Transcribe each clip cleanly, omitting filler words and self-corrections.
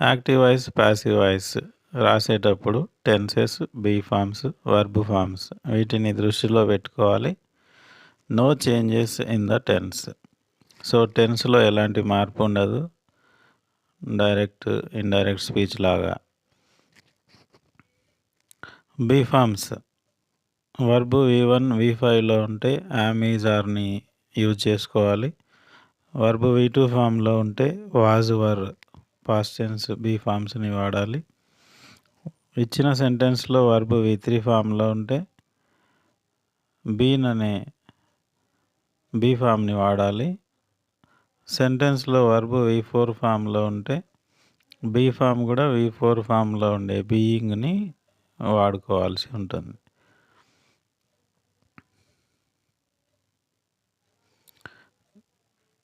Active voice, passive voice రాసేటప్పుడు tenses, be forms, verb forms వీటిని దృష్టిలో పెట్టుకోవాలి. No changes in the tense. So టెన్స్లో ఎలాంటి మార్పు ఉండదు, డైరెక్ట్ ఇండైరెక్ట్ స్పీచ్ లాగా. బీ ఫార్మ్స్ వర్బ్ V1 V5లో ఉంటే యామ్, ఈజ్, ఆర్ని యూజ్ చేసుకోవాలి. వర్బ్ V2 ఫామ్లో ఉంటే was, were, past tense be ఫార్మ్స్ని వాడాలి. ఇచ్చిన సెంటెన్స్లో వర్బ్ V3 ఫామ్లో ఉంటే బీన్ అనే బీ ఫామ్ని వాడాలి. సెంటెన్స్లో వర్బ్ V4 ఫామ్లో ఉంటే బీ ఫామ్ కూడా V4 ఫామ్లో ఉండే బీయింగ్ని వాడుకోవాల్సి ఉంటుంది.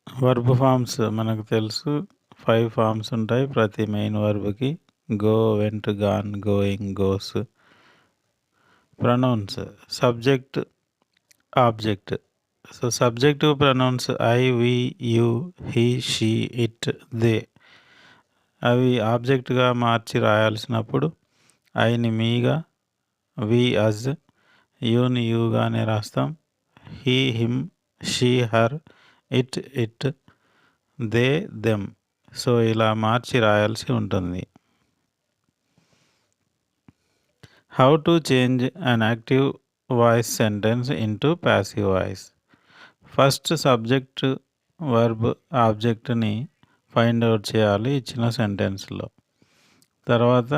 వర్బ్ ఫామ్స్ మనకు తెలుసు, 5 ఫామ్స్ ఉంటాయి ప్రతి మెయిన్ వర్బ్కి. Go, went, gone, going, goes. Pronouns subject, object. So subjective pronouns I, we, you, he, she, it, they అవి ఆబ్జెక్ట్గా మార్చి రాయాల్సినప్పుడు ఐని మీగా, వి అజ్, యుని యుగానే రాస్తాం. He, him, she, her, it, it, they, them. So ఇలా మార్చి రాయాల్సి ఉంటుంది. How to change an active voice sentence into passive voice. First subject, verb, ఆబ్జెక్ట్ని ఫైండ్ అవుట్ చేయాలి ఇచ్చిన సెంటెన్స్లో. తర్వాత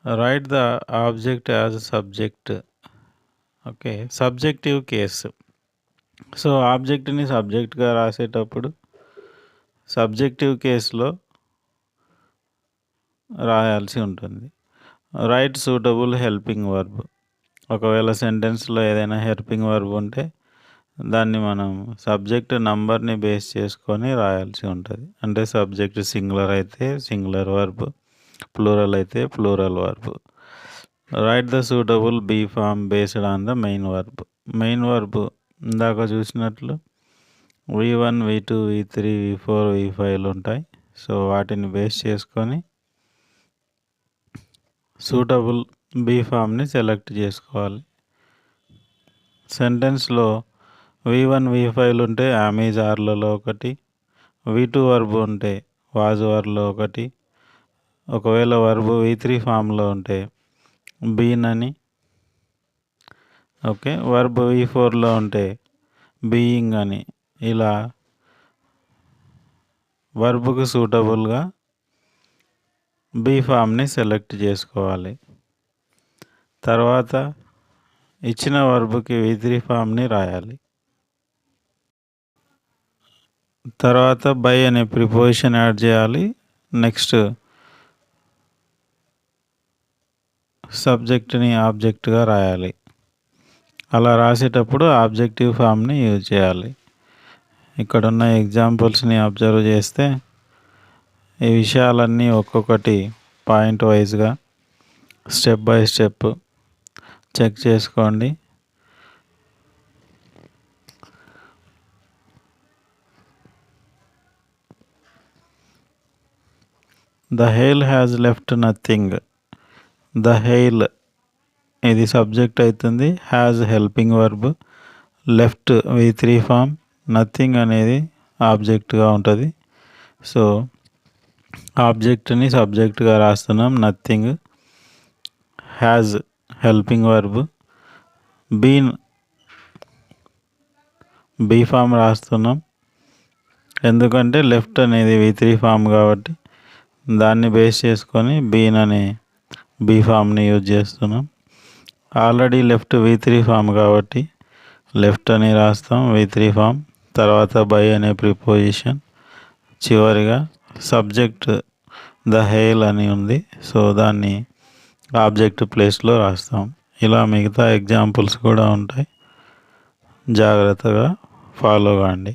right the object as subject. Okay, subjective case. So ఆబ్జెక్ట్ని సబ్జెక్ట్గా రాసేటప్పుడు సబ్జెక్టివ్ కేసులో రాయాల్సి ఉంటుంది. Right suitable helping verb. ఒకవేళ సెంటెన్స్లో ఏదైనా హెల్పింగ్ వర్బ్ ఉంటే దాన్ని మనం సబ్జెక్ట్ నంబర్ని బేస్ చేసుకొని రాయాల్సి ఉంటుంది. అంటే సబ్జెక్ట్ సింగులర్ అయితే సింగులర్ వర్బ్, ప్లూరల్ అయితే plural verb. Write the suitable be form based on the main verb. Main verb ఇందాక చూసినట్లు V1, V2, V3, V4, V5లు ఉంటాయి. సో వాటిని బేస్ చేసుకొని సూటబుల్ బీ ఫామ్ని సెలెక్ట్ చేసుకోవాలి. సెంటెన్స్లో V1, V5లు ఉంటే యామ్, ఈజ్, ఆర్లలో ఒకటి. V2 వర్బ్ ఉంటే వాజ్, వర్లో ఒకటి. ఒకవేళ వర్బ్ V3 ఫామ్లో ఉంటే బీన్ అని. ఓకే, వర్బ్ V4లో ఉంటే బీయింగ్ అని. ఇలా వర్బ్కు సూటబుల్గా బీ ఫామ్ని సెలెక్ట్ చేసుకోవాలి. తర్వాత ఇచ్చిన వర్బ్కి V3 ఫామ్ని రాయాలి. తర్వాత బై అనే ప్రిపోజిషన్ యాడ్ చేయాలి. నెక్స్ట్ సబ్జెక్ట్ని ఆబ్జెక్ట్గా రాయాలి. అలా రాసేటప్పుడు ఆబ్జెక్టివ్ ఫామ్ని యూజ్ చేయాలి. ఇక్కడున్న ఎగ్జాంపుల్స్ని అబ్జర్వ్ చేస్తే ఈ విషయాలన్నీ ఒక్కొక్కటి పాయింట్ వైజ్గా స్టెప్ బై స్టెప్ చెక్ చేసుకోండి. The hail has left nothing. The hail ఇది సబ్జెక్ట్ అవుతుంది, has helping verb, left V3 form, nothing అనేది ఆబ్జెక్ట్గా ఉంటుంది. సో ఆబ్జెక్ట్ని సబ్జెక్ట్గా రాస్తున్నాం nothing. Has helping verb, been be form రాస్తున్నాం ఎందుకంటే లెఫ్ట్ అనేది V3 ఫామ్ కాబట్టి దాన్ని బేస్ చేసుకొని బీన్ అనే బీ ఫామ్ని యూజ్ చేస్తున్నాం. ఆల్రెడీ లెఫ్ట్ V3 ఫామ్ కాబట్టి లెఫ్ట్ అని రాస్తాం V3 ఫామ్. తర్వాత బై అనే ప్రిపోజిషన్, చివరిగా సబ్జెక్ట్ ద హెయిల్ అని ఉంది. సో దాన్ని ఆబ్జెక్ట్ ప్లేస్లో రాస్తాం. ఇలా మిగతా ఎగ్జాంపుల్స్ కూడా ఉంటాయి, జాగ్రత్తగా ఫాలో కాండి.